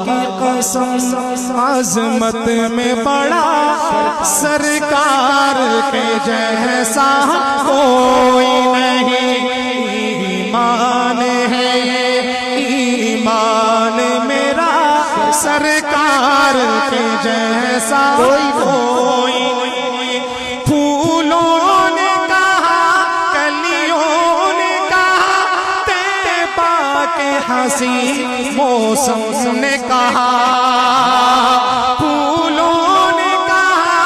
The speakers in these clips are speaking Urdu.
کی قسم عظمت میں بڑا سرکار کے جیسا کوئی نہیں. ایمان ہے ایمان میرا سرکار کے جیسا کوئی نہیں. پھولوں نے کہا کلیوں نے کہا طیبہ کے حسین موسم نے کہا. پھولوں نے کہا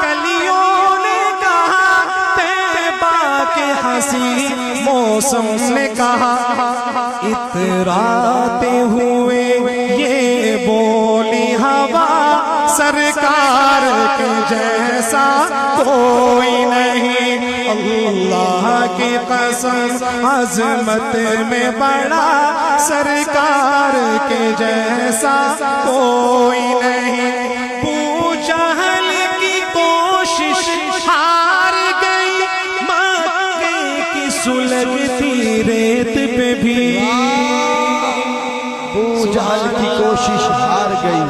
کلیوں نے کہا طیبہ کے حسین موسم نے کہا. اتراتے ہوئے یہ بولی ہوا سرکار کے جیسا کوئی نہیں. اللہ کی قسم عظمت میں بڑا سرکار کے جیسا کوئی نہیں. ابو جہل کی کوشش ہار گئی مکے کی سلگتی ریت پہ بھی. ابو جہل کی کوشش ہار گئی.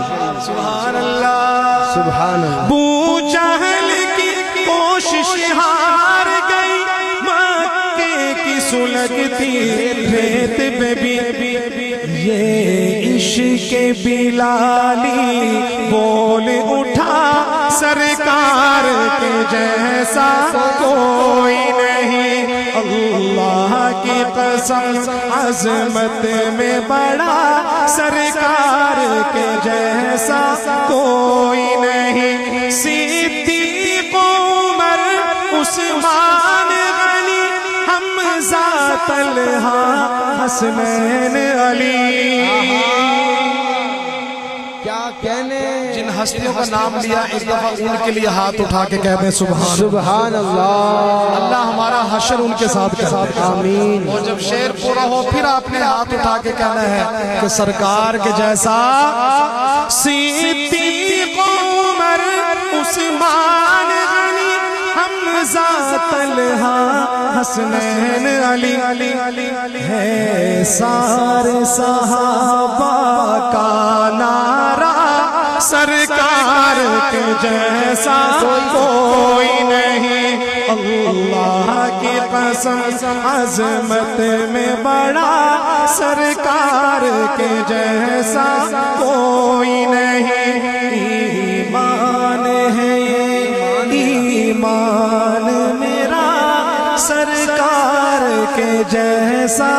سبحان اللہ سبحان اللہ. ابو جہل کی کوشش ہار گئی مکے کی سلگتی ریت پہ بھی. یہ عشق بلالی بول اٹھا سرکار کے جیسا کوئی نہیں. اللہ کی قسم عظمت میں بڑا سرکار کے جیسا کوئی نہیں. صدیق عمر عثمان علی حمزہ طلحہ حسنین علی. کیا کہنے. جن ہستیوں کا نام لیا ایک دفعہ ان کے لیے ہاتھ اٹھا کے کہہ دیں سبحان. سبحان اللہ. اللہ ہمارا حشر ان کے ساتھ کرے. آمین. اور جب شعر پورا ہو پھر آپ نے ہاتھ اٹھا کے کہنا ہے کہ سرکار کے جیسا صدیق عمر عثمان علی حمزہ طلحہ حسنین علی. ہے سارے صحابہ کا نعرہ سرکار کے جیسا کوئی نہیں. اللہ کی قسم عظمت میں بڑا سرکار کے جیسا کوئی نہیں. ایمان ہے ایمان میرا سرکار کے جیسا